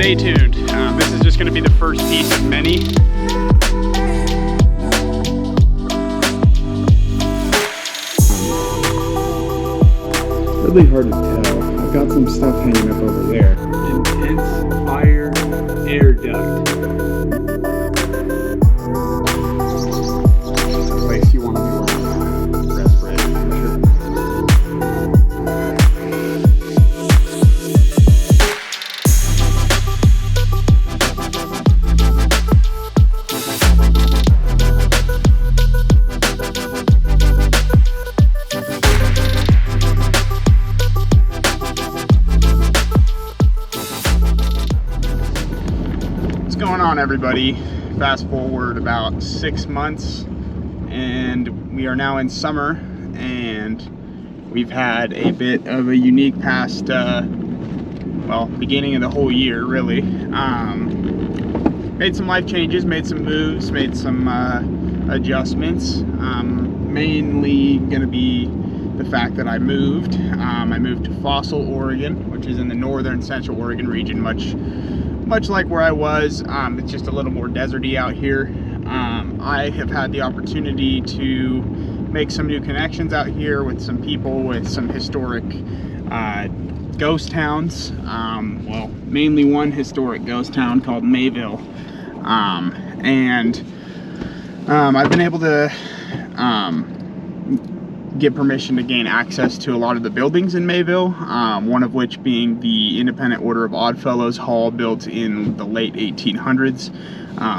stay tuned. This is just going to be the first piece of many. Really hard to tell. I've got some stuff hanging up over there. Intense fire air duct. Place you want to be wearing a respirator for sure. What's going on, everybody? Fast forward about 6 months and we are now in summer, and we've had a bit of a unique past well, beginning of the whole year really. Made some life changes, made some moves, made some adjustments. Mainly gonna be the fact that I moved to Fossil, Oregon, which is in the northern central Oregon region, much like where I was. It's just a little more deserty out here. I have had the opportunity to make some new connections out here with some people with some historic ghost towns. Well, mainly one historic ghost town called Mayville. I've been able to get permission to gain access to a lot of the buildings in Mayville, one of which being the Independent Order of Oddfellows Hall, built in the late 1800s.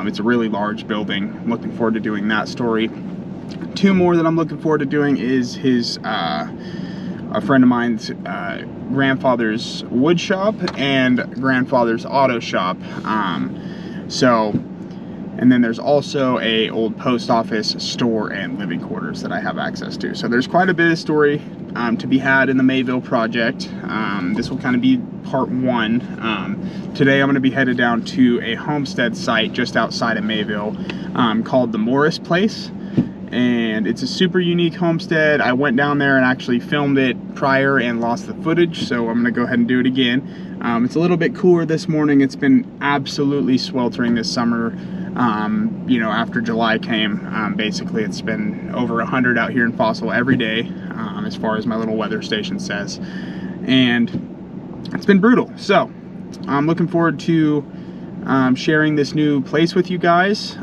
It's a really large building. I'm looking forward to doing that story. Two more that I'm looking forward to doing is a friend of mine's grandfather's wood shop and grandfather's auto shop. And then there's also a old post office, store, and living quarters that I have access to. So there's quite a bit of story to be had in the Mayville project. This will kind of be part one. Today I'm going to be headed down to a homestead site just outside of Mayville called the Morris Place. And it's a super unique homestead. I went down there and actually filmed it prior and lost the footage, so I'm gonna go ahead and do it again. It's a little bit cooler this morning. It's been absolutely sweltering this summer. You know, after July came, basically it's been over 100 out here in Fossil every day, as far as my little weather station says, and it's been brutal. So I'm looking forward to sharing this new place with you guys,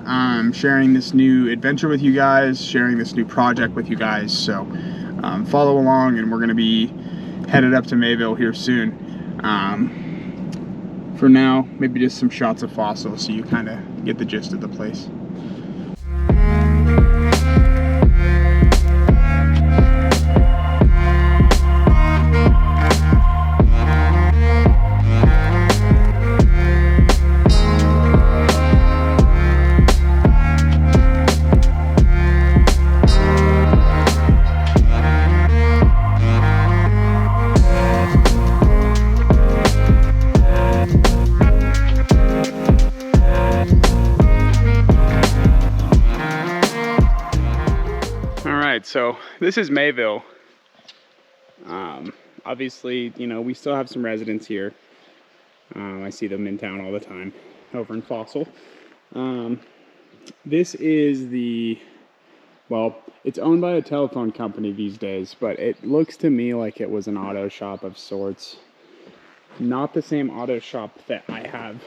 sharing this new adventure with you guys, sharing this new project with you guys. So follow along, and we're going to be headed up to Mayville here soon. For now, maybe just some shots of Fossil so you kind of get the gist of the place. So this is Mayville. Obviously, you know, we still have some residents here. I see them in town all the time over in Fossil. This is well, it's owned by a telephone company these days, but it looks to me like it was an auto shop of sorts. Not the same auto shop that I have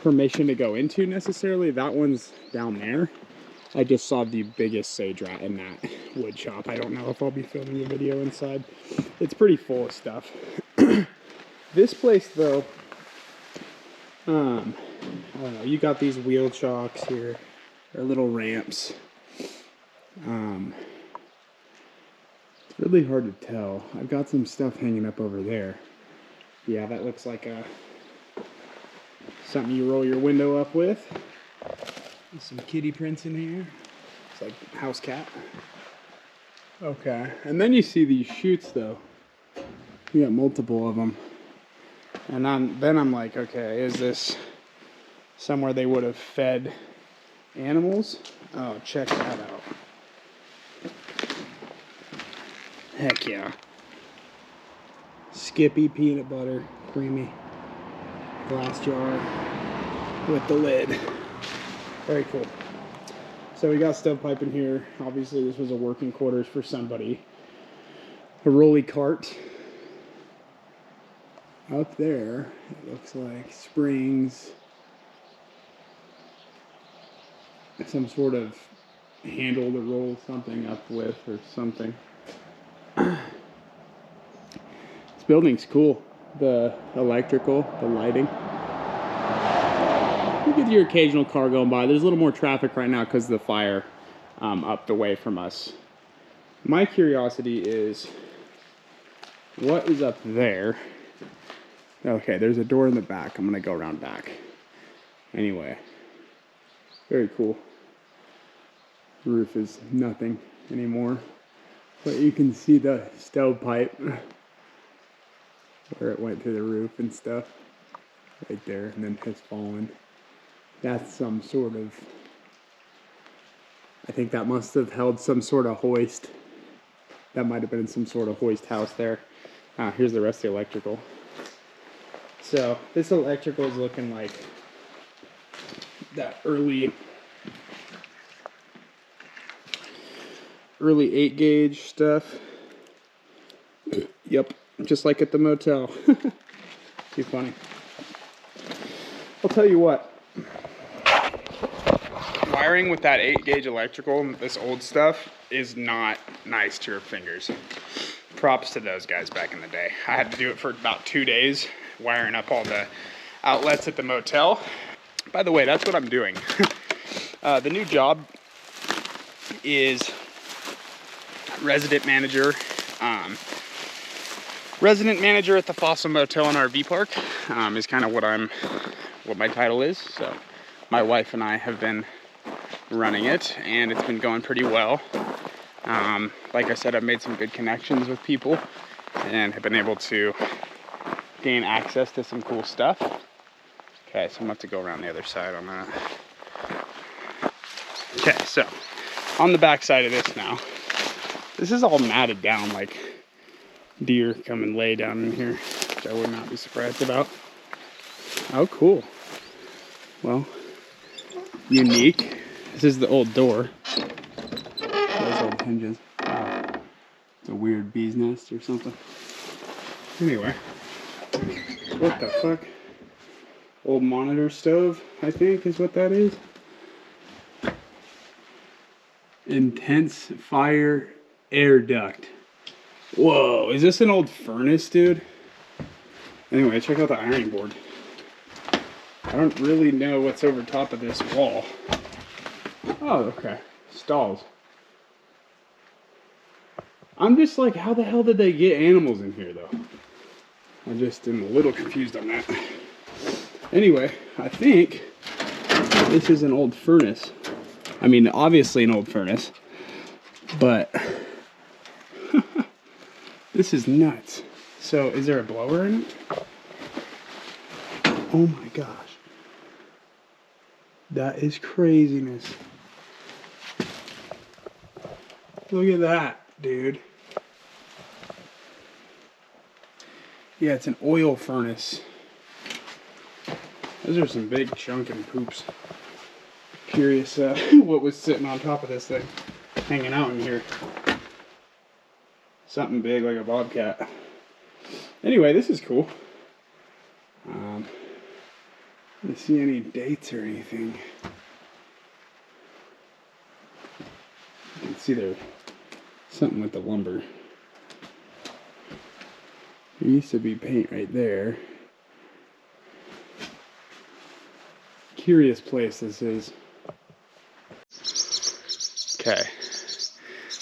permission to go into necessarily. That one's down there. I just saw the biggest sage rat in that wood shop. I don't know if I'll be filming a video inside. It's pretty full of stuff. This place though, I don't know, you got these wheel chocks here, or little ramps. It's really hard to tell. I've got some stuff hanging up over there. Yeah, that looks like something you roll your window up with. There's some kitty prints in here. It's like house cat. Okay, and then you see these chutes though. You got multiple of them. And then I'm like, okay, is this somewhere they would have fed animals? Oh, check that out. Heck yeah. Skippy peanut butter, creamy. glass jar with the lid. Very cool. So we got stovepipe in here. Obviously this was a working quarters for somebody. A rolly cart. Up there, it looks like springs. Some sort of handle to roll something up with or something. This building's cool. The electrical, the lighting. You get your occasional car going by. There's a little more traffic right now because of the fire up the way from us. My curiosity is, what is up there? Okay, there's a door in the back. I'm gonna go around back. Anyway, very cool. The roof is nothing anymore, but you can see the stovepipe where it went through the roof and stuff right there, and then has fallen. That's some sort of, I think that must have held some sort of hoist. That might have been some sort of hoist house there. Here's the rest of the electrical. So this electrical is looking like that early 8 gauge stuff. Yep, just like at the motel. Too funny. I'll tell you what, wiring with that 8 gauge electrical, this old stuff, is not nice to your fingers. Props to those guys back in the day. I had to do it for about 2 days, wiring up all the outlets at the motel. By the way, that's what I'm doing. The new job is resident manager. Resident manager at the Fossil Motel and RV Park is kind of what my title is. So my wife and I have been running it, and it's been going pretty well. Like I said, I've made some good connections with people and have been able to gain access to some cool stuff. Okay, so I'm gonna have to go around the other side on that. Okay, so on the back side of this now, this is all matted down, like deer come and lay down in here, which I would not be surprised about. Oh, cool. Well, unique. This is the old door. Those old hinges. Wow. It's a weird bee's nest or something. Anyway, what the fuck? Old monitor stove, I think is what that is. Intense fire air duct. Whoa, is this an old furnace, dude? Anyway, check out the ironing board. I don't really know what's over top of this wall. Oh, okay. Stalls. I'm just like, how the hell did they get animals in here, though? I just am a little confused on that. Anyway, I think this is an old furnace. I mean, obviously an old furnace, but this is nuts. So, is there a blower in it? Oh my gosh. That is craziness. Look at that, dude. Yeah, it's an oil furnace. Those are some big chunkin' poops. Curious what was sitting on top of this thing, hanging out in here. Something big like a bobcat. Anyway, this is cool. I don't see any dates or anything. You can see there's something with the lumber. There used to be paint right there. Curious place this is. Okay.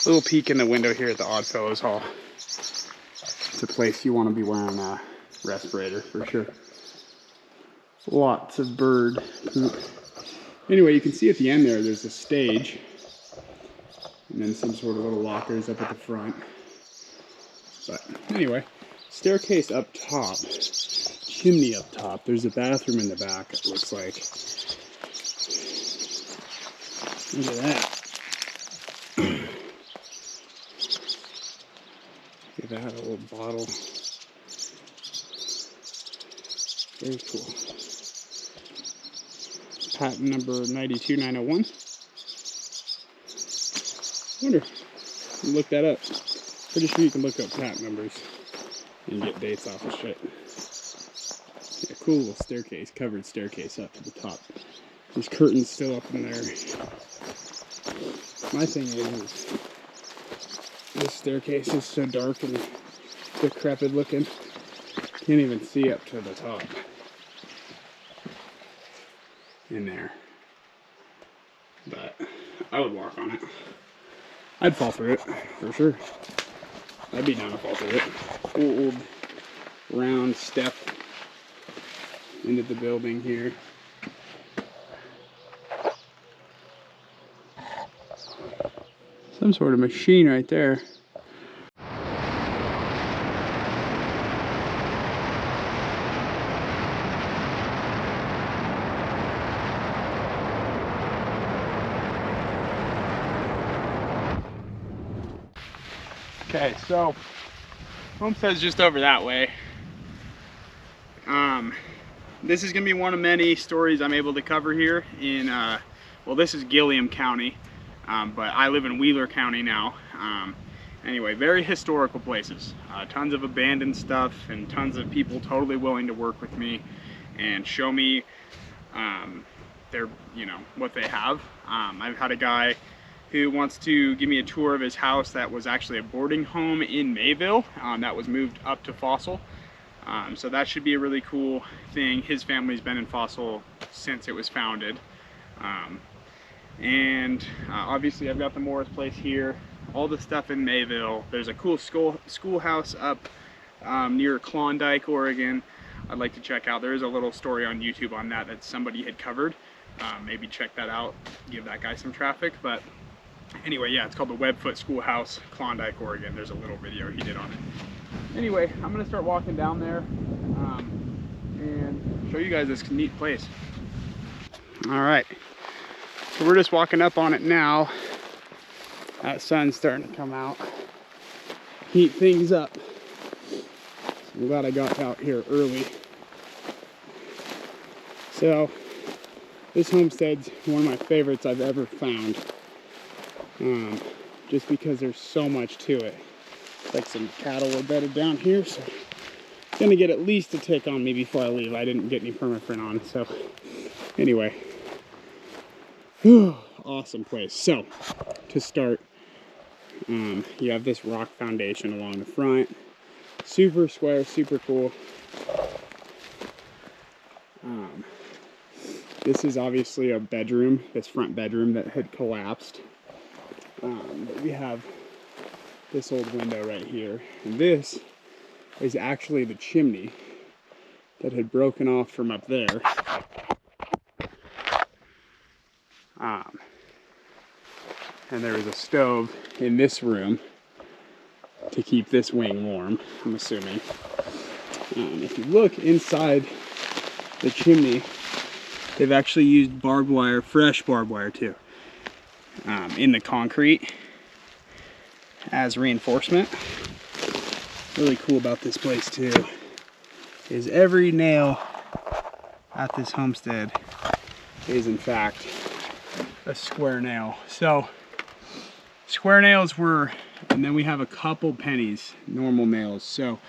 Little peek in the window here at the Oddfellows Hall. It's a place you want to be wearing a respirator for sure. Lots of bird poop. Anyway, you can see at the end there's a stage. And then some sort of little lockers up at the front. But anyway, staircase up top. Chimney up top. There's a bathroom in the back, it looks like. Look at that. Look at that old bottle. Very cool. Patent number 92901. Wonder, look that up. Pretty sure you can look up patent numbers and get dates off of shit. Yeah, cool little staircase, covered staircase up to the top. There's curtains still up in there. My thing is this staircase is so dark and decrepit looking. Can't even see up to the top. In there. But I would walk on it. I'd fall through it, for sure. I'd be down to fall through it. Cool old round step into the building here. Some sort of machine right there. Okay, so Homestead's just over that way. This is gonna be one of many stories I'm able to cover here in, well, this is Gilliam County, but I live in Wheeler County now. Anyway, very historical places. Tons of abandoned stuff and tons of people totally willing to work with me and show me their, you know, what they have. I've had a guy who wants to give me a tour of his house that was actually a boarding home in Mayville that was moved up to Fossil. So that should be a really cool thing. His family's been in Fossil since it was founded. Obviously I've got the Morris place here, all the stuff in Mayville. There's a cool schoolhouse up near Klondike, Oregon. I'd like to check out. There is a little story on YouTube on that somebody had covered. Maybe check that out, give that guy some traffic. But anyway, yeah, it's called the Webfoot Schoolhouse, Klondike, Oregon. There's a little video he did on it. Anyway, I'm gonna start walking down there and show you guys this neat place. All right, so we're just walking up on it now. That sun's starting to come out, heat things up. So I'm glad I got out here early. So this homestead's one of my favorites I've ever found. Just because there's so much to it. Like some cattle were bedded down here, so it's gonna get at least a tick on me before I leave. I didn't get any permafrin on, so anyway. Awesome place. So to start, you have this rock foundation along the front. Super square, super cool. This is obviously a bedroom, this front bedroom that had collapsed. But we have this old window right here, and this is actually the chimney that had broken off from up there. And there was a stove in this room to keep this wing warm, I'm assuming. If you look inside the chimney, they've actually used barbed wire, fresh barbed wire too, in the concrete as reinforcement. Really cool about this place too is every nail at this homestead is in fact a square nail. So square nails were, and then we have a couple pennies, normal nails. So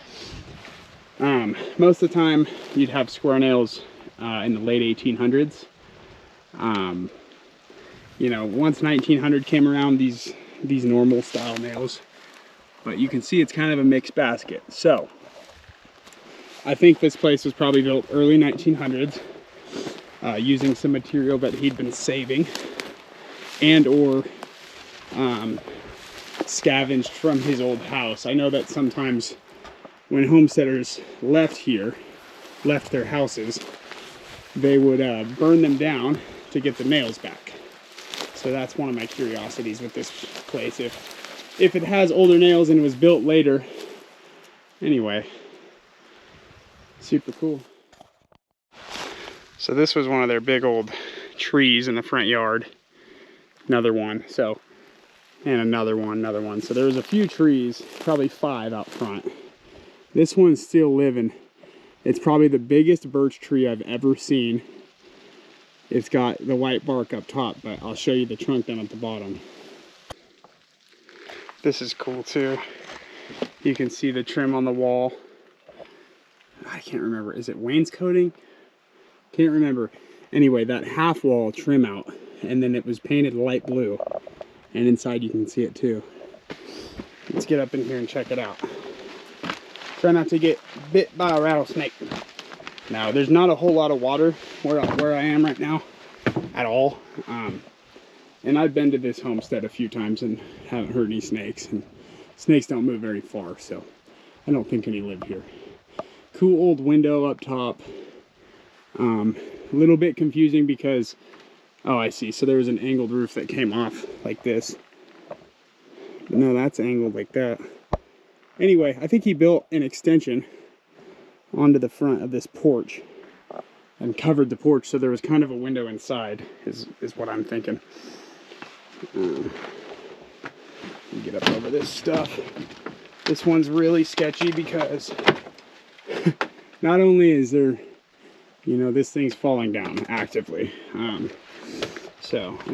most of the time you'd have square nails in the late 1800s. You know, once 1900 came around, these normal style nails, but you can see it's kind of a mixed basket. So I think this place was probably built early 1900s using some material that he'd been saving and or scavenged from his old house. I know that sometimes when homesteaders left their houses, they would burn them down to get the nails back. So that's one of my curiosities with this place. If it has older nails and it was built later. Anyway, super cool. So this was one of their big old trees in the front yard. Another one, so, and another one. So there was a few trees, probably 5 out front. This one's still living. It's probably the biggest birch tree I've ever seen. It's got the white bark up top, but I'll show you the trunk down at the bottom. This is cool too. You can see the trim on the wall. I can't remember, is it wainscoting? Can't remember. Anyway, that half wall trim out, and then it was painted light blue. And inside you can see it too. Let's get up in here and check it out. Try not to get bit by a rattlesnake. Now, there's not a whole lot of water where I am right now at all. And I've been to this homestead a few times and haven't heard any snakes. And snakes don't move very far, so I don't think any live here. Cool old window up top. A little bit confusing because, oh, I see. So there was an angled roof that came off like this. But no, that's angled like that. Anyway, I think he built an extension onto the front of this porch and covered the porch, so there was kind of a window inside, is what I'm thinking. Get up over this stuff. This one's really sketchy because not only is there, you know, this thing's falling down actively. And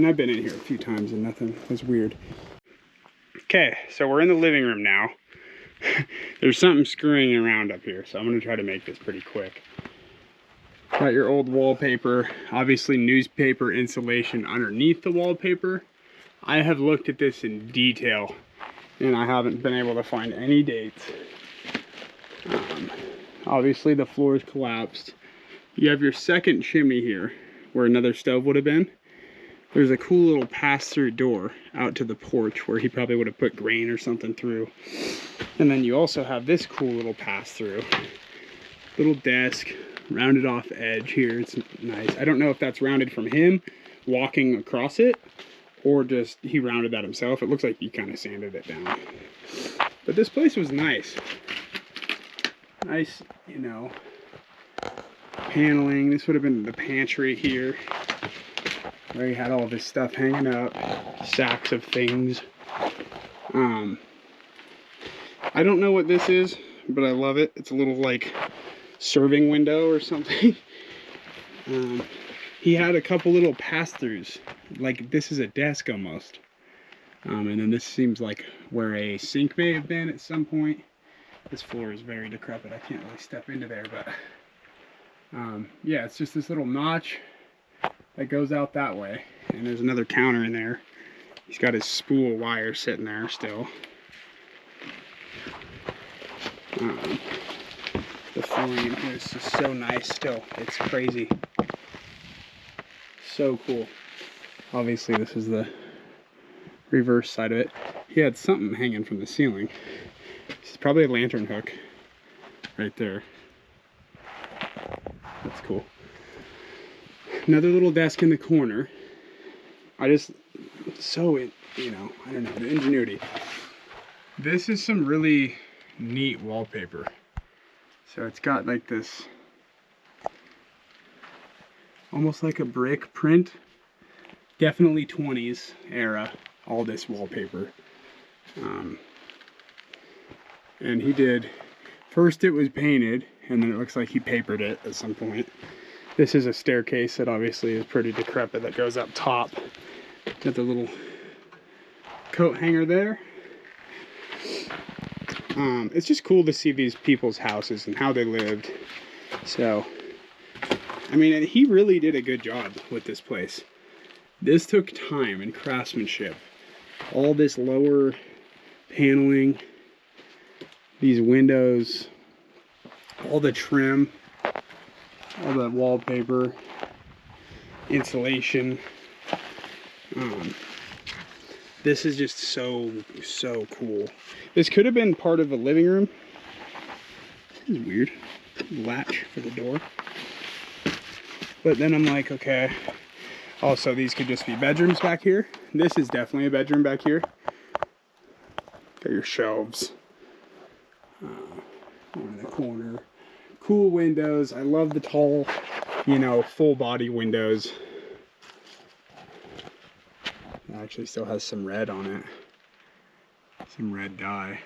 I've been in here a few times and nothing was weird. Okay, so we're in the living room now. There's something screwing around up here, so I'm gonna try to make this pretty quick. Got your old wallpaper, obviously newspaper insulation underneath the wallpaper. I have looked at this in detail and I haven't been able to find any dates. Obviously the floor is collapsed. You have your second chimney here where another stove would have been. There's a cool little pass-through door out to the porch where he probably would have put grain or something through. And then you also have this cool little pass-through. Little desk, rounded off edge here. It's nice. I don't know if that's rounded from him walking across it or just he rounded that himself. It looks like he kind of sanded it down. But this place was nice. Nice, you know, paneling. This would have been the pantry here, where he had all of his stuff hanging up, sacks of things. I don't know what this is, but I love it. It's a little like serving window or something. He had a couple little pass-throughs, like this is a desk almost. And then this seems like where a sink may have been at some point. This floor is very decrepit. I can't really step into there, but yeah, it's just this little notch that goes out that way. And there's another counter in there. He's got his spool wire sitting there still. The flooring in here is just so nice still. It's crazy. So cool. Obviously this is the reverse side of it. He had something hanging from the ceiling. It's probably a lantern hook right there. That's cool. Another little desk in the corner. I don't know, the ingenuity. This is some really neat wallpaper. So it's got like this, almost like a brick print. Definitely 20s era, all this wallpaper. And he did, first it was painted, and then it looks like he papered it at some point. This is a staircase that obviously is pretty decrepit that goes up top. Got the little coat hanger there. It's just cool to see these people's houses and how they lived. So, I mean, he really did a good job with this place. This took time and craftsmanship. All this lower paneling, these windows, all the trim, all the wallpaper, insulation. This is just so cool. This could have been part of a living room. This is weird. Latch for the door. But then I'm like, okay. Also, these could just be bedrooms back here. This is definitely a bedroom back here. Got your shelves. In the corner. Cool windows. I love the tall, you know, full body windows. It actually still has some red on it. Some red dye.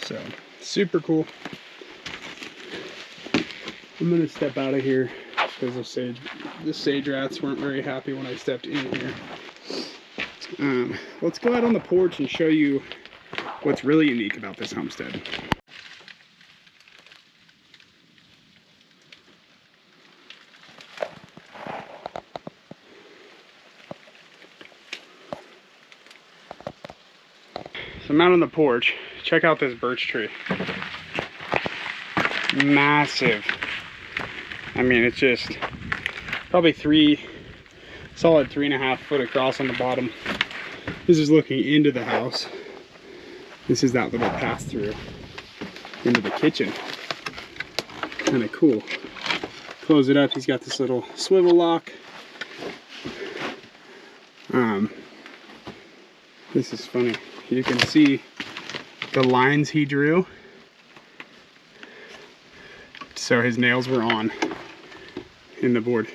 So, Super cool. I'm gonna step out of here because the sage rats weren't very happy when I stepped in here. Let's go out on the porch and show you what's really unique about this homestead. So I'm out on the porch. Check out this birch tree. Massive. I mean, it's just probably solid 3.5 foot across on the bottom. This is looking into the house. This is that little pass through into the kitchen. Kind of cool. Close it up. He's got this little swivel lock. This is funny. You can see the lines he drew. So his nails were on in the board.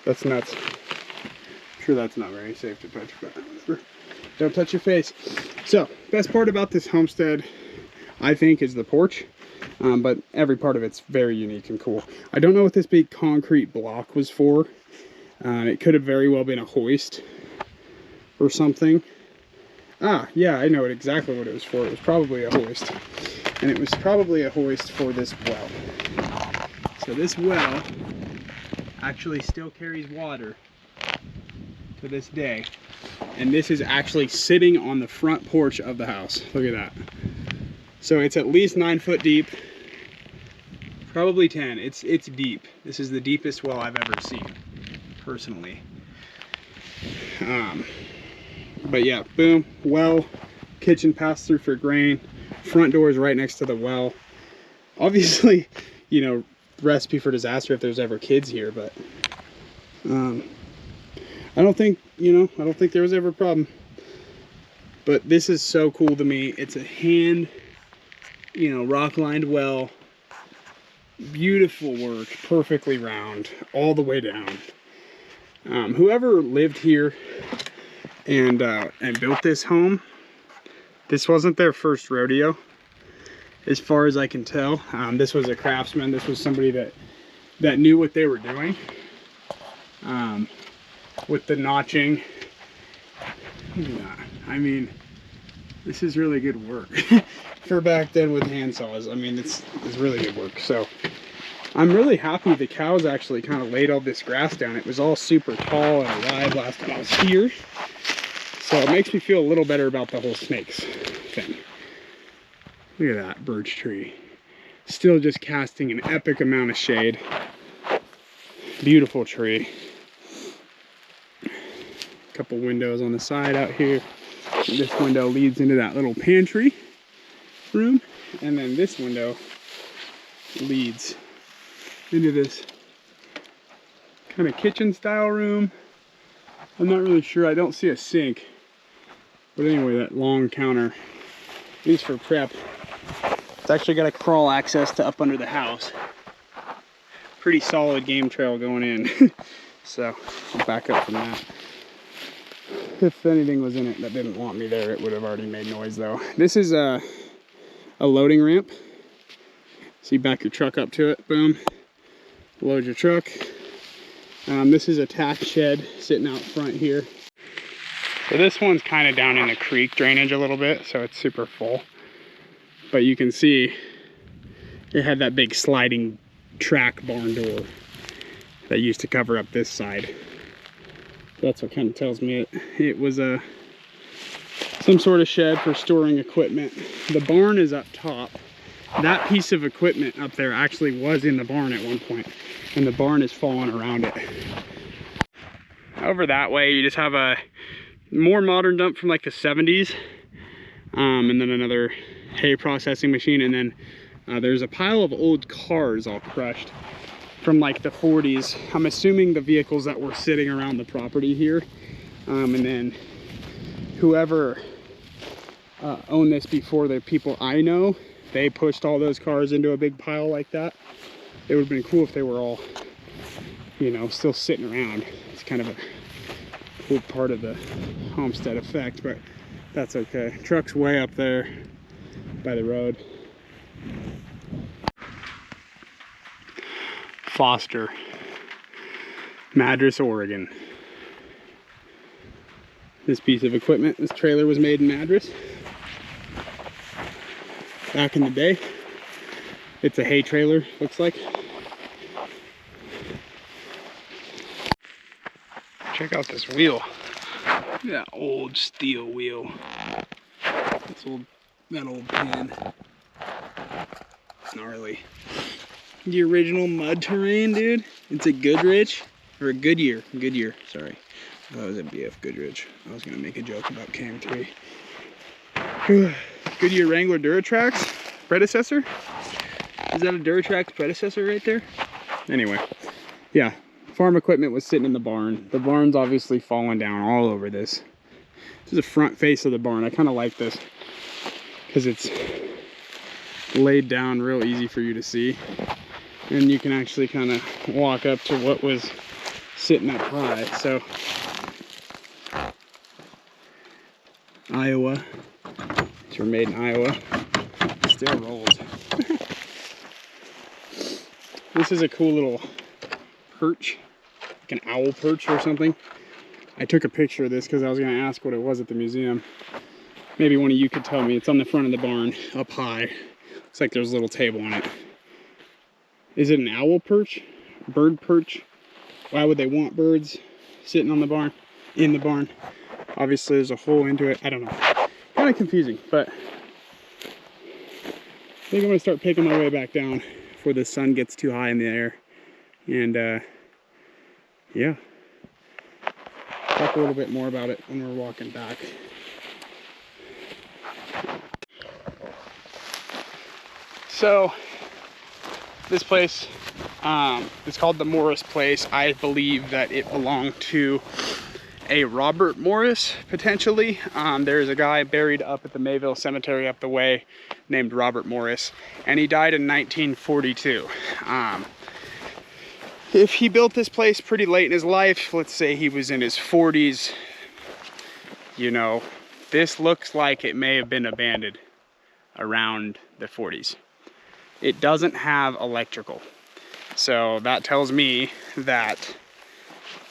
That's nuts. I'm sure that's not very safe to touch, but don't touch your face. So, best part about this homestead, I think, is the porch. But every part of it's very unique and cool. I don't know what this big concrete block was for. It could have very well been a hoist or something. Ah, yeah, I know exactly what it was for. It was probably a hoist. And it was probably a hoist for this well. So this well actually still carries water to this day. And this is actually sitting on the front porch of the house. Look at that. So it's at least 9 foot deep. Probably 10. It's deep. This is the deepest well I've ever seen, personally. But yeah, boom, well, kitchen pass through for grain, front door is right next to the well. Obviously, you know, recipe for disaster if there's ever kids here, but I don't think there was ever a problem. But this is so cool to me. It's a hand, rock lined well, beautiful work, perfectly round all the way down. Whoever lived here and built this home, this wasn't their first rodeo, as far as I can tell. This was a craftsman. This was somebody that knew what they were doing. With the notching. Yeah, I mean, this is really good work for back then with hand saws. I mean, it's really good work. So I'm really happy the cows actually kind of laid all this grass down. It was all super tall and alive last time I was here. So it makes me feel a little better about the whole snakes thing. Look at that birch tree. Still just casting an epic amount of shade. Beautiful tree. Couple windows on the side out here. This window leads into that little pantry room, and then this window leads into this kind of kitchen style room. I'm not really sure. I don't see a sink, but anyway, that long counter, at least for prep, it's actually got a crawl access to up under the house. Pretty solid game trail going in. So I'll back up from that. If anything was in it that didn't want me there, it would have already made noise though. This is a loading ramp. So you back your truck up to it, boom, load your truck. This is a tack shed sitting out front here. So this one's kind of down in the creek drainage a little bit, so it's super full. But you can see it had that big sliding track barn door that used to cover up this side. That's what kind of tells me it was some sort of shed for storing equipment. The barn is up top. That piece of equipment up there actually was in the barn at one point, and the barn is falling around it. Over that way, you just have a more modern dump from like the 70s, and then another hay processing machine, and then there's a pile of old cars all crushed from like the 40s. I'm assuming the vehicles that were sitting around the property here. And then whoever owned this before, the people I know, they pushed all those cars into a big pile like that. It would have been cool if they were all, still sitting around. It's kind of a cool part of the homestead effect, but that's okay. Truck's way up there by the road. Foster, Madras, Oregon. This piece of equipment, this trailer was made in Madras back in the day. It's a hay trailer, looks like. Check out this wheel. Look at that old steel wheel. That old pan. Gnarly. The original mud terrain, dude. It's a Goodrich, or a Goodyear. Goodyear, sorry. I thought it was a BF Goodrich. I was gonna make a joke about KM3. Goodyear Wrangler Duratrax predecessor. Is that a Duratrax predecessor right there? Anyway, yeah. Farm equipment was sitting in the barn. The barn's obviously fallen down all over this. This is the front face of the barn. I kind of like this because it's laid down real easy for you to see. And you can actually kind of walk up to what was sitting up high. So, Iowa. These were made in Iowa. Still rolls. This is a cool little perch, like an owl perch or something. I took a picture of this because I was going to ask what it was at the museum. Maybe one of you could tell me. It's on the front of the barn, up high. Looks like there's a little table on it. Is it an owl perch? Bird perch? Why would they want birds sitting on the barn? In the barn? Obviously there's a hole into it. I don't know. Kind of confusing, but I think I'm going to start picking my way back down before the sun gets too high in the air. And yeah, talk a little bit more about it when we're walking back. So this place, it's called the Morris Place. I believe that it belonged to a Robert Morris, potentially. There's a guy buried up at the Mayville Cemetery up the way named Robert Morris, and he died in 1942. If he built this place pretty late in his life, let's say he was in his 40s, you know, this looks like it may have been abandoned around the 40s. It doesn't have electrical. So that tells me that,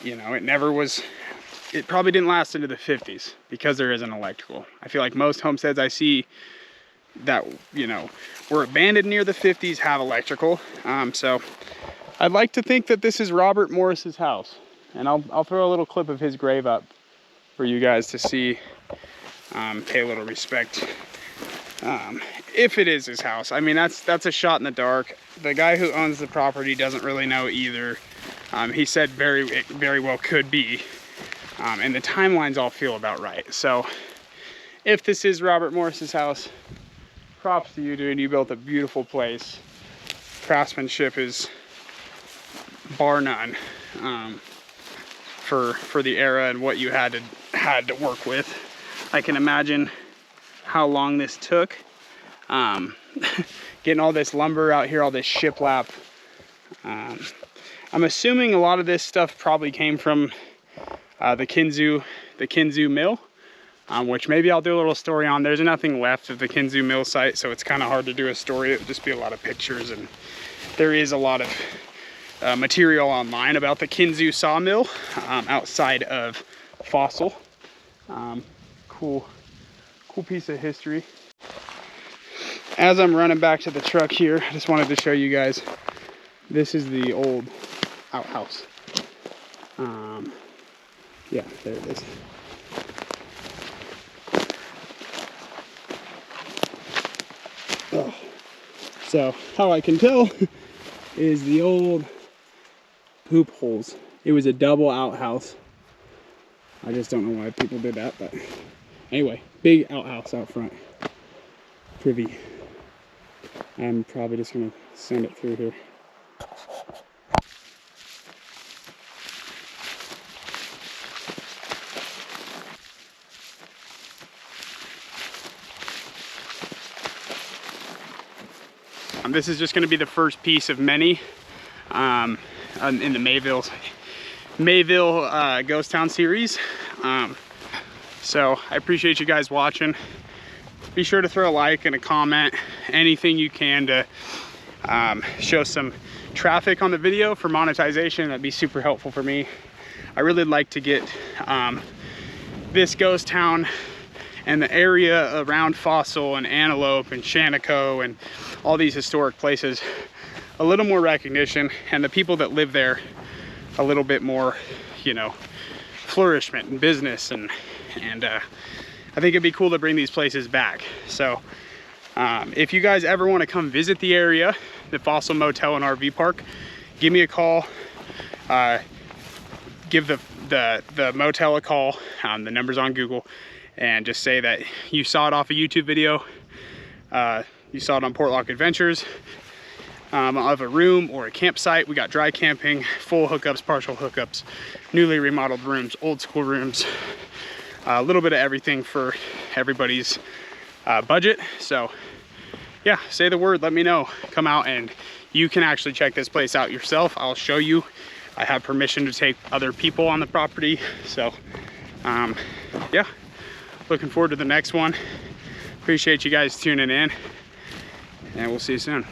you know, it probably didn't last into the 50s because there isn't electrical. I feel like most homesteads I see that, you know, were abandoned near the 50s have electrical. So I'd like to think that this is Robert Morris's house. And I'll throw a little clip of his grave up for you guys to see, pay a little respect. If it is his house. I mean, that's a shot in the dark. The guy who owns the property doesn't really know either. He said it very well could be. And the timelines all feel about right. So if this is Robert Morris's house, props to you, dude. You built a beautiful place. Craftsmanship is bar none for the era and what you had to work with. I can imagine how long this took. Getting all this lumber out here, all this shiplap. I'm assuming a lot of this stuff probably came from the Kinzu mill, which maybe I'll do a little story on. There's nothing left of the Kinzu mill site, so it's kind of hard to do a story. It would just be a lot of pictures, and there is a lot of material online about the Kinzu sawmill outside of Fossil. Cool piece of history. As I'm running back to the truck here, I just wanted to show you guys, this is the old outhouse. Yeah, there it is. Oh. So how I can tell is the old poop holes. It was a double outhouse. I just don't know why people did that, but anyway, big outhouse out front. Privy. I'm probably just gonna send it through here. This is just going to be the first piece of many in the Mayville Ghost Town series. So I appreciate you guys watching. Be sure to throw a like and a comment, anything you can to show some traffic on the video for monetization, that'd be super helpful for me. I really like to get this ghost town and the area around Fossil and Antelope and Shantico and all these historic places a little more recognition, and the people that live there a little bit more, you know, flourishment and business, and I think it'd be cool to bring these places back. So if you guys ever want to come visit the area, the Fossil Motel and RV Park, give me a call. Give the motel a call. The number's on Google, and just say that you saw it off a YouTube video. You saw it on Portlock Adventures, of a room or a campsite. We got dry camping, full hookups, partial hookups, newly remodeled rooms, old school rooms, a little bit of everything for everybody's budget. So yeah, say the word, let me know. Come out and you can actually check this place out yourself. I'll show you. I have permission to take other people on the property. So yeah, looking forward to the next one. Appreciate you guys tuning in, and we'll see you soon.